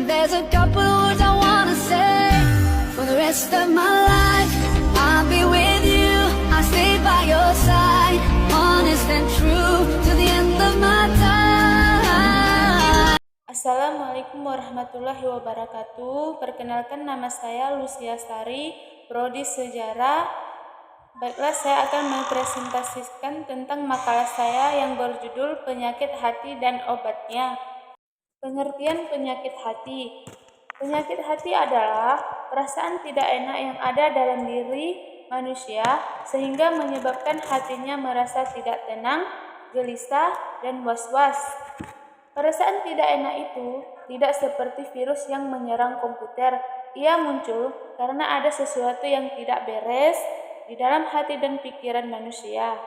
There's a couple words I wanna say. For the rest of my life, I'll be with you. I'll stay by your side, honest and true to the end of my time. Assalamualaikum warahmatullahi wabarakatuh. Perkenalkan, nama saya Lucia Sari, Prodi Sejarah. Baiklah, saya akan mempresentasikan tentang makalah saya yang berjudul Penyakit Hati dan Obatnya. Pengertian penyakit hati. Penyakit hati adalah perasaan tidak enak yang ada dalam diri manusia sehingga menyebabkan hatinya merasa tidak tenang, gelisah, dan was-was. Perasaan tidak enak itu tidak seperti virus yang menyerang komputer. Ia muncul karena ada sesuatu yang tidak beres di dalam hati dan pikiran manusia.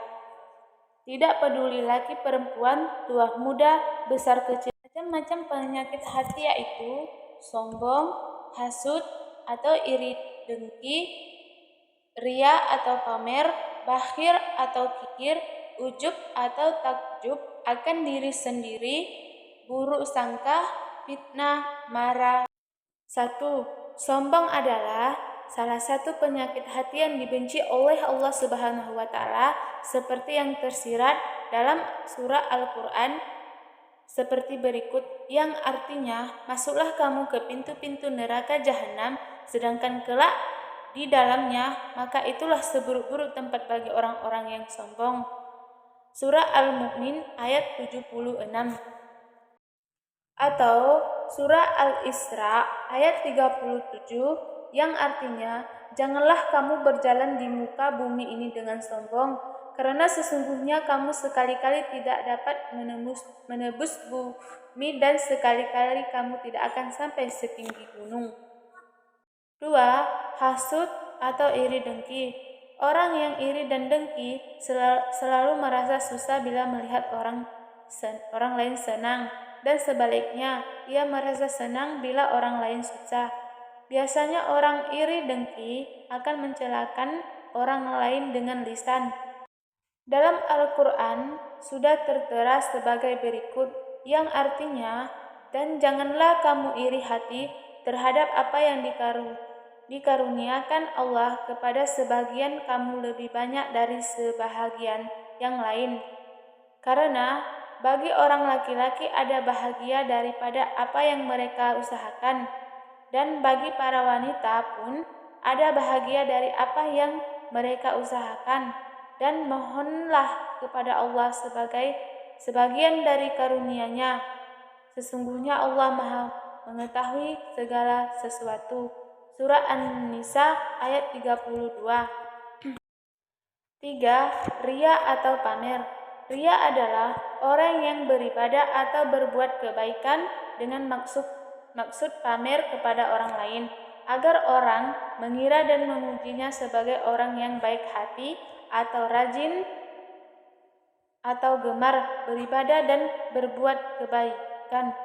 Tidak peduli laki perempuan, tua muda, besar kecil. Macam-macam penyakit hati yaitu sombong, hasut atau iri dengki, ria atau pamer, bakhil atau kikir, ujub atau takjub akan diri sendiri, buruk sangka, fitnah, marah. 1. Sombong adalah salah satu penyakit hati yang dibenci oleh Allah Subhanahu wa Ta'ala, seperti yang tersirat dalam surah Al-Quran seperti berikut, yang artinya, masuklah kamu ke pintu-pintu neraka jahanam, sedangkan kelak di dalamnya, maka itulah seburuk-buruk tempat bagi orang-orang yang sombong. Surah Al-Mu'min ayat 76. Atau surah Al-Isra ayat 37 yang artinya, janganlah kamu berjalan di muka bumi ini dengan sombong, karena sesungguhnya kamu sekali-kali tidak dapat menebus bumi dan sekali-kali kamu tidak akan sampai setinggi gunung. 2. Hasud atau iri dengki. Orang yang iri dan dengki selalu merasa susah bila melihat orang lain senang, dan sebaliknya, ia merasa senang bila orang lain susah. Biasanya orang iri dengki akan mencelakan orang lain dengan lisan. Dalam Al-Quran sudah tertera sebagai berikut, yang artinya, dan janganlah kamu iri hati terhadap apa yang dikaruniakan Allah kepada sebagian kamu lebih banyak dari sebahagian yang lain. Karena bagi orang laki-laki ada bahagia daripada apa yang mereka usahakan, dan bagi para wanita pun ada bahagia dari apa yang mereka usahakan. Dan mohonlah kepada Allah sebagai sebagian dari karunia-Nya. Sesungguhnya Allah Maha mengetahui segala sesuatu. Surah An-Nisa ayat 32. 3. Ria atau pamer. Ria adalah orang yang beribadah atau berbuat kebaikan dengan maksud pamer kepada orang lain, agar orang mengira dan memujinya sebagai orang yang baik hati atau rajin atau gemar beribadah dan berbuat kebaikan.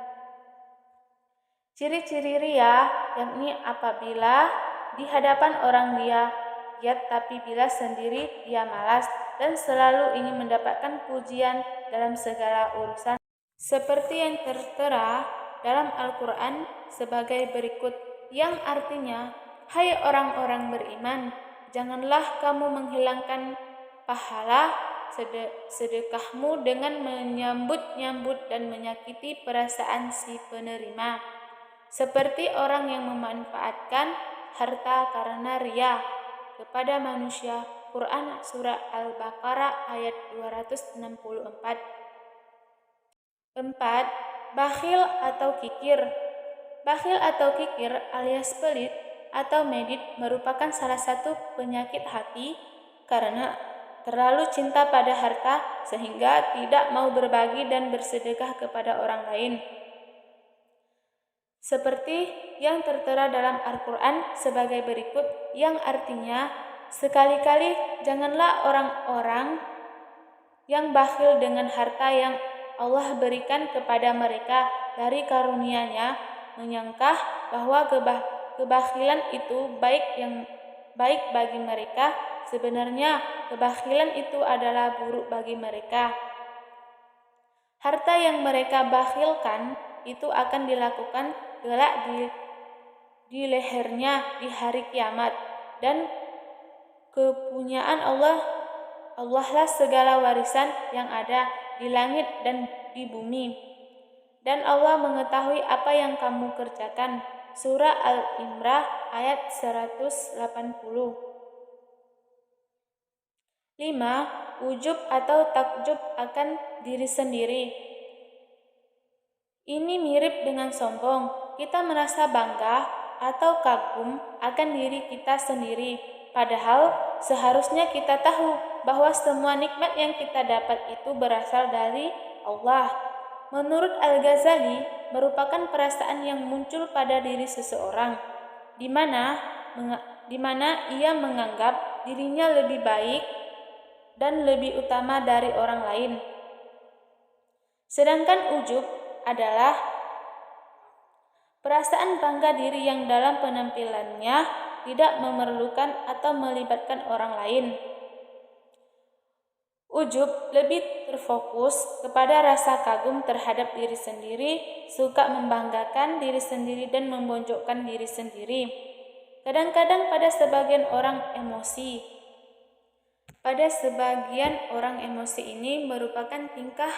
Ciri-ciri ria yakni apabila di hadapan orang dia giat, tapi bila sendiri dia malas dan selalu ingin mendapatkan pujian dalam segala urusan, seperti yang tertera dalam Al-Quran sebagai berikut, yang artinya, hai orang-orang beriman, janganlah kamu menghilangkan pahala sedekahmu dengan menyambut-nyambut dan menyakiti perasaan si penerima, seperti orang yang memanfaatkan harta karena ria kepada manusia. Quran Surah Al-Baqarah ayat 264. 4. Bakhil atau kikir. Bakhil atau kikir alias pelit atau medit merupakan salah satu penyakit hati karena terlalu cinta pada harta sehingga tidak mau berbagi dan bersedekah kepada orang lain. Seperti yang tertera dalam Al-Quran sebagai berikut, yang artinya, sekali-kali janganlah orang-orang yang bakhil dengan harta yang Allah berikan kepada mereka dari karunia-Nya menyangka bahwa kebakhilan itu baik bagi mereka. Sebenarnya kebakhilan itu adalah buruk bagi mereka. Harta yang mereka bakhilkan itu akan dilakukan kelak di lehernya di hari kiamat. Dan kepunyaan Allah lah segala warisan yang ada di langit dan di bumi. Dan Allah mengetahui apa yang kamu kerjakan. Surah Al-Imran ayat 180. 5. Ujub atau takjub akan diri sendiri. Ini mirip dengan sombong. Kita merasa bangga atau kagum akan diri kita sendiri. Padahal seharusnya kita tahu bahwa semua nikmat yang kita dapat itu berasal dari Allah. Menurut Al-Ghazali, merupakan perasaan yang muncul pada diri seseorang, di mana ia menganggap dirinya lebih baik dan lebih utama dari orang lain. Sedangkan ujub adalah perasaan bangga diri yang dalam penampilannya tidak memerlukan atau melibatkan orang lain. Ujub lebih terfokus kepada rasa kagum terhadap diri sendiri, suka membanggakan diri sendiri dan membonjokkan diri sendiri. Kadang-kadang pada sebagian orang emosi ini merupakan tingkah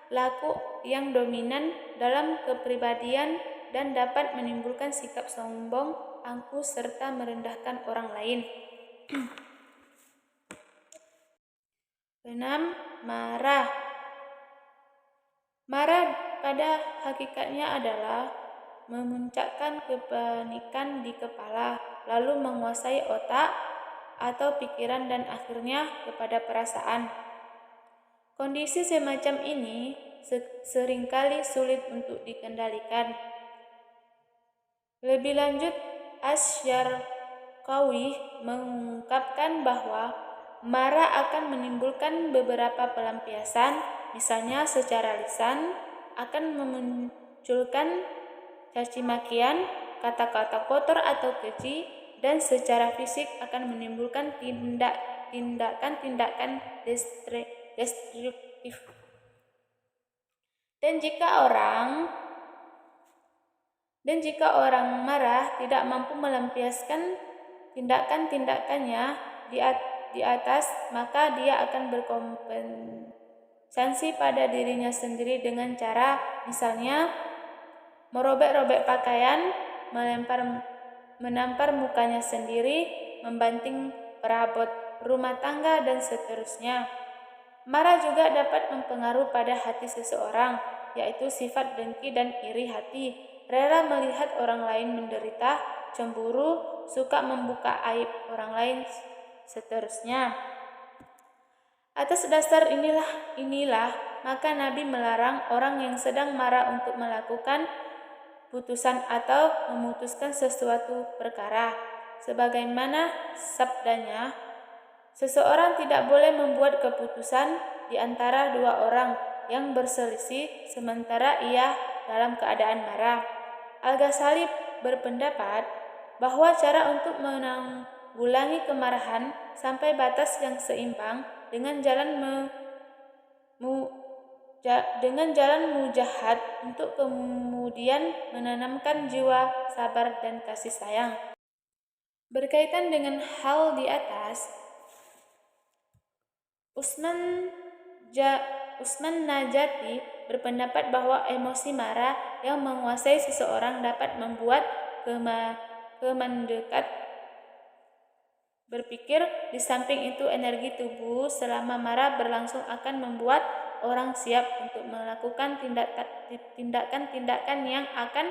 laku yang dominan dalam kepribadian dan dapat menimbulkan sikap sombong, angkuh, serta merendahkan orang lain. 6. Marah. Marah pada hakikatnya adalah memuncakkan kepanikan di kepala, lalu menguasai otak atau pikiran dan akhirnya kepada perasaan. Kondisi semacam ini seringkali sulit untuk dikendalikan. Lebih lanjut, Asy-Syarqawi mengungkapkan bahwa marah akan menimbulkan beberapa pelampiasan, misalnya secara lisan akan memunculkan caci makian, kata-kata kotor atau keji, dan secara fisik akan menimbulkan tindakan-tindakan destruktif. Dan jika orang marah tidak mampu melampiaskan tindakan-tindakannya di atas, maka dia akan berkompensasi pada dirinya sendiri dengan cara misalnya merobek-robek pakaian, menampar mukanya sendiri, membanting perabot rumah tangga, dan seterusnya. Marah juga dapat mempengaruhi pada hati seseorang, yaitu sifat dengki dan iri hati, rela melihat orang lain menderita, cemburu, suka membuka aib orang lain, seterusnya. Atas dasar inilah maka Nabi melarang orang yang sedang marah untuk melakukan putusan atau memutuskan sesuatu perkara. Sebagaimana sabdanya, seseorang tidak boleh membuat keputusan di antara dua orang yang berselisih sementara ia dalam keadaan marah. Al-Ghazali berpendapat bahwa cara untuk menanggulangi kemarahan sampai batas yang seimbang dengan jalan mujahad untuk kemudian menanamkan jiwa sabar dan kasih sayang. Berkaitan dengan hal di atas, Usman Najati berpendapat bahwa emosi marah yang menguasai seseorang dapat membuat kemendekat berpikir. Di samping itu, energi tubuh selama marah berlangsung akan membuat orang siap untuk melakukan tindakan-tindakan yang akan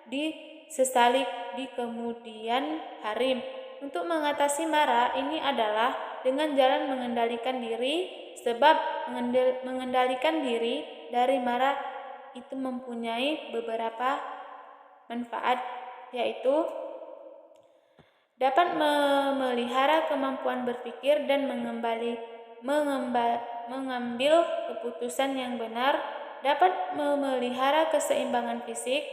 disesali di kemudian hari. Untuk mengatasi marah ini adalah dengan jalan mengendalikan diri, sebab mengendalikan diri dari marah itu mempunyai beberapa manfaat, yaitu dapat memelihara kemampuan berpikir dan mengambil keputusan yang benar, dapat memelihara keseimbangan fisik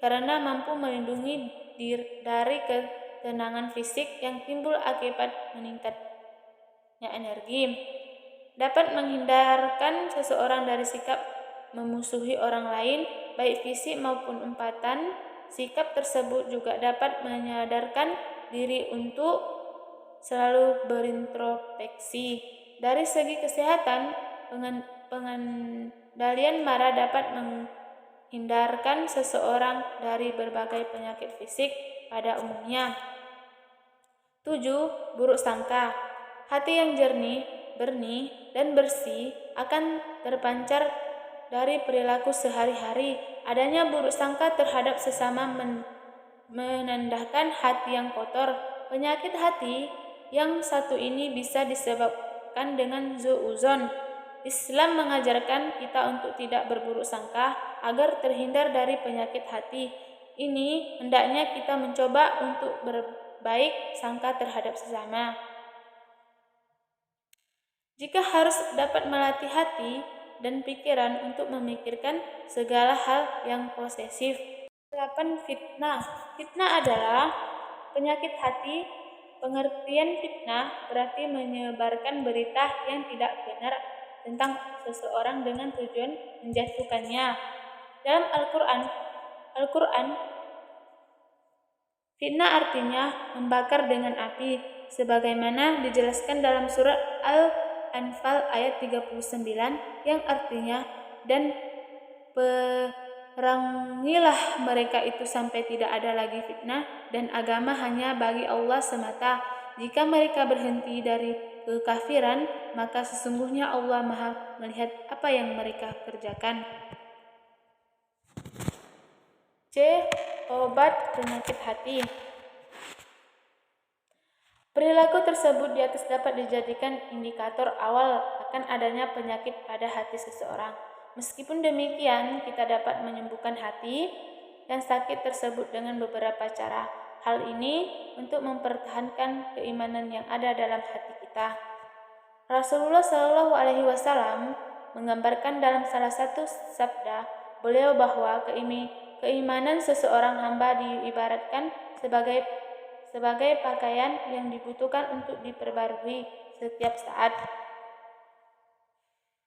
karena mampu melindungi diri dari ketenangan fisik yang timbul akibat meningkatnya energi, dapat menghindarkan seseorang dari sikap memusuhi orang lain, baik fisik maupun umpatan, sikap tersebut juga dapat menyadarkan diri untuk selalu berintrospeksi. Dari segi kesehatan, pengendalian marah dapat menghindarkan seseorang dari berbagai penyakit fisik pada umumnya. 7. Buruk sangka. Hati yang jernih, bersih, dan bersih akan terpancar dari perilaku sehari-hari. Adanya buruk sangka terhadap sesama menandakan hati yang kotor. Penyakit hati yang satu ini bisa disebabkan dengan suudzon. Islam mengajarkan kita untuk tidak berburuk sangka agar terhindar dari penyakit hati. Ini hendaknya kita mencoba untuk berbaik sangka terhadap sesama. Jika harus dapat melatih hati dan pikiran untuk memikirkan segala hal yang posesif. 8. Fitnah. Fitnah adalah penyakit hati. Pengertian fitnah berarti menyebarkan berita yang tidak benar tentang seseorang dengan tujuan menjatuhkannya. Dalam Al-Quran, fitnah artinya membakar dengan api, sebagaimana dijelaskan dalam surat Al-Anfal ayat 39 yang artinya, dan perangilah mereka itu sampai tidak ada lagi fitnah dan agama hanya bagi Allah semata. Jika mereka berhenti dari kekafiran, maka sesungguhnya Allah Maha melihat apa yang mereka kerjakan. C. Obat penyakit hati. Perilaku tersebut di atas dapat dijadikan indikator awal akan adanya penyakit pada hati seseorang. Meskipun demikian, kita dapat menyembuhkan hati dan sakit tersebut dengan beberapa cara. Hal ini untuk mempertahankan keimanan yang ada dalam hati kita. Rasulullah SAW menggambarkan dalam salah satu sabda beliau bahwa keimanan seseorang hamba diibaratkan sebagai pakaian yang dibutuhkan untuk diperbarui setiap saat.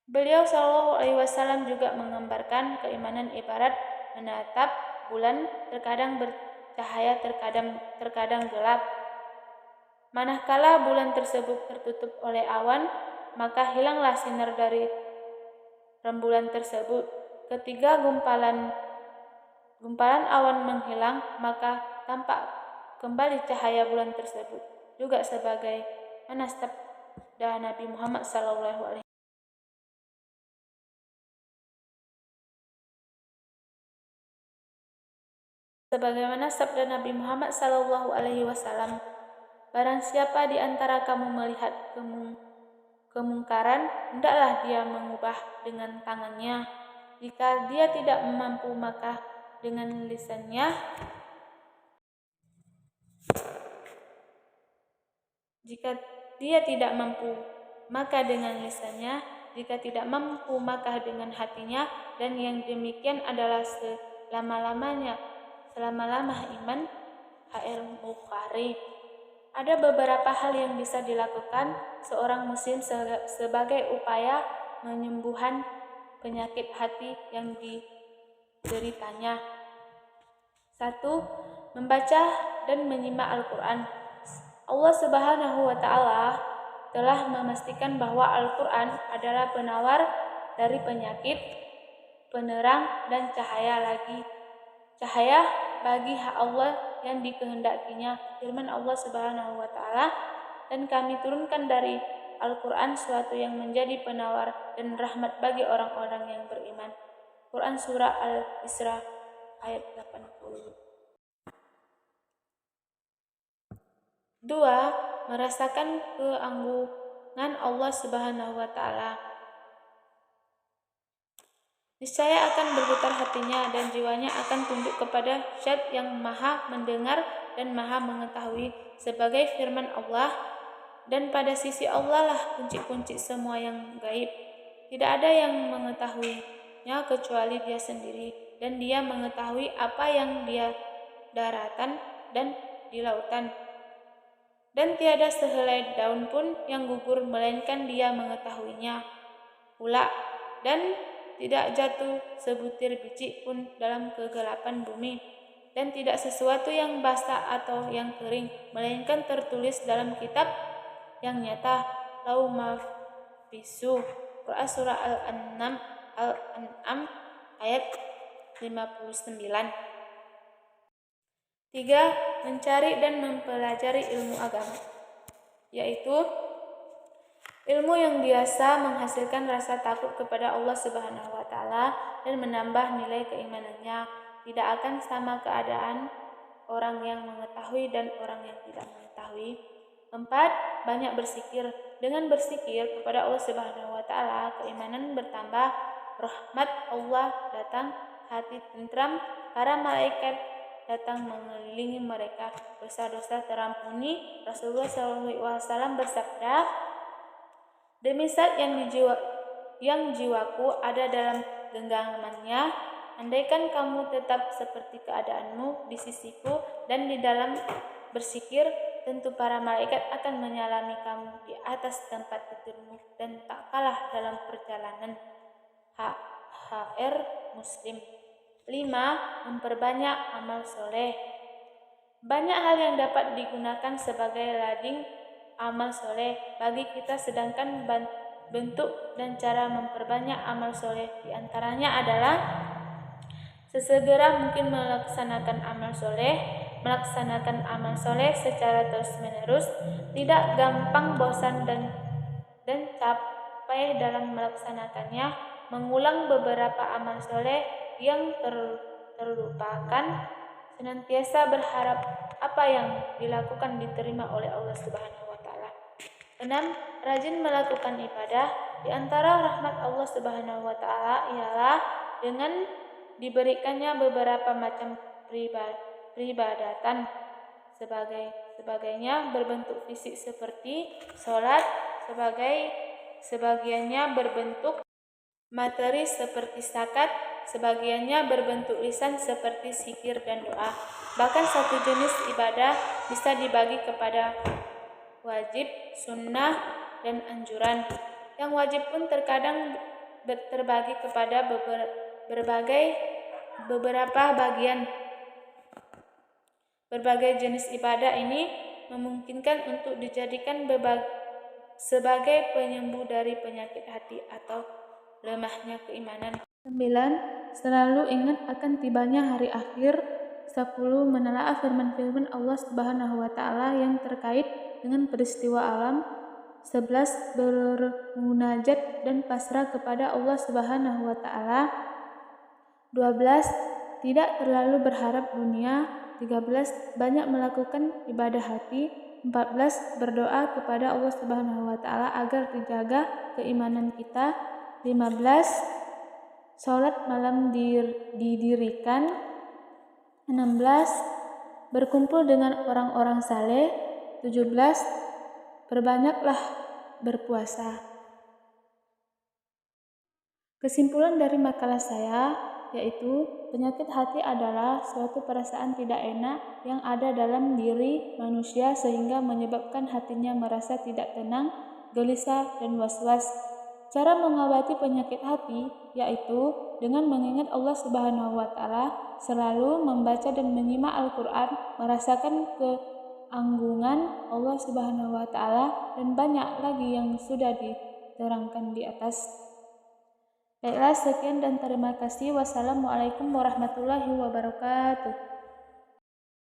Beliau SAW juga menggambarkan keimanan ibarat menatap bulan, terkadang bercahaya, terkadang gelap. Manakala bulan tersebut tertutup oleh awan, maka hilanglah sinar dari rembulan tersebut. Ketika gumpalan awan menghilang, maka tampak kembali cahaya bulan tersebut. Juga sebagai mana sabda Nabi Muhammad SAW. Sebagaimana sabda Nabi Muhammad SAW, barang siapa di antara kamu melihat kemungkaran, hendaklah dia mengubah dengan tangannya. Jika dia tidak mampu, maka dengan lisannya. Jika dia tidak mampu, maka dengan lisannya. Jika tidak mampu, maka dengan hatinya. Dan yang demikian adalah selama-lamanya iman. H.R. Bukhari. Ada beberapa hal yang bisa dilakukan seorang muslim sebagai upaya penyembuhan penyakit hati yang dideritanya. 1. Membaca dan menyimak Al-Quran. Allah Subhanahu wa Ta'ala telah memastikan bahwa Al-Quran adalah penawar dari penyakit, penerang, dan cahaya bagi Allah yang dikehendakinya. Firman Allah Subhanahu wa Ta'ala, dan kami turunkan dari Al-Quran suatu yang menjadi penawar dan rahmat bagi orang-orang yang beriman. Quran Surah Al-Isra ayat 80. 2. Merasakan keagungan Allah Subhanahu wa Ta'ala. Niscaya akan bergetar hatinya dan jiwanya akan tunduk kepada Zat yang Maha mendengar dan Maha mengetahui, sebagai firman Allah, dan pada sisi Allah lah kunci-kunci semua yang gaib. Tidak ada yang mengetahuinya kecuali Dia sendiri, dan Dia mengetahui apa yang di daratan dan di lautan. Dan tiada sehelai daun pun yang gugur melainkan Dia mengetahuinya pula, dan tidak jatuh sebutir biji pun dalam kegelapan bumi dan tidak sesuatu yang basah atau yang kering, melainkan tertulis dalam kitab yang nyata, Lauh Mahfuz. Quran Surah Al-An'am ayat 59. 3. Mencari dan mempelajari ilmu agama, yaitu ilmu yang biasa menghasilkan rasa takut kepada Allah Subhanahu wa Ta'ala dan menambah nilai keimanannya. Tidak akan sama keadaan orang yang mengetahui dan orang yang tidak mengetahui. 4. Banyak berzikir. Dengan berzikir kepada Allah Subhanahu wa Ta'ala, keimanan bertambah, rahmat Allah datang, hati tentram, para malaikat datang mengelilingi mereka, dosa-dosa terampuni. Rasulullah SAW bersabda, demi zat yang jiwaku ada dalam genggamannya, andaikan kamu tetap seperti keadaanmu di sisiku dan di dalam berzikir, tentu para malaikat akan menyalami kamu di atas tempat tidurmu dan tak kalah dalam perjalanan. HR Muslim. 5. Memperbanyak amal soleh. Banyak hal yang dapat digunakan sebagai lading amal soleh bagi kita, sedangkan bentuk dan cara memperbanyak amal soleh diantaranya adalah sesegera mungkin melaksanakan amal soleh secara terus-menerus, tidak gampang bosan dan capek dalam melaksanakannya, mengulang beberapa amal soleh yang terlupakan, senantiasa berharap apa yang dilakukan diterima oleh Allah Subhanahu wa Ta'ala. 6. Rajin melakukan ibadah. Di antara rahmat Allah Subhanahu wa Ta'ala ialah dengan diberikannya beberapa macam peribadatan, sebagainya berbentuk fisik seperti sholat, sebagiannya berbentuk materi seperti zakat, sebagiannya berbentuk lisan seperti zikir dan doa. Bahkan satu jenis ibadah bisa dibagi kepada wajib, sunnah, dan anjuran. Yang wajib pun terkadang terbagi kepada beberapa bagian. Berbagai jenis ibadah ini memungkinkan untuk dijadikan sebagai penyembuh dari penyakit hati atau lemahnya keimanan. 9. Selalu ingat akan tibanya hari akhir. 10. Menelaah firman-firman Allah Subhanahu wa Ta'ala yang terkait dengan peristiwa alam. 11. Bermunajat dan pasrah kepada Allah Subhanahu wa Ta'ala. 12. Tidak terlalu berharap dunia. 13. Banyak melakukan ibadah hati. 14. Berdoa kepada Allah Subhanahu wa Ta'ala agar dijaga keimanan kita. 15. Sholat malam didirikan. 16. Berkumpul dengan orang-orang saleh. 17. Perbanyaklah berpuasa. Kesimpulan dari makalah saya yaitu penyakit hati adalah suatu perasaan tidak enak yang ada dalam diri manusia sehingga menyebabkan hatinya merasa tidak tenang, gelisah, dan was-was. Cara mengobati penyakit hati yaitu dengan mengingat Allah Subhanahu wa Ta'ala, selalu membaca dan menyimak Al-Quran, merasakan keanggungan Allah Subhanahu wa Ta'ala, dan banyak lagi yang sudah diterangkan di atas. Baiklah, sekian dan terima kasih. Wassalamualaikum warahmatullahi wabarakatuh.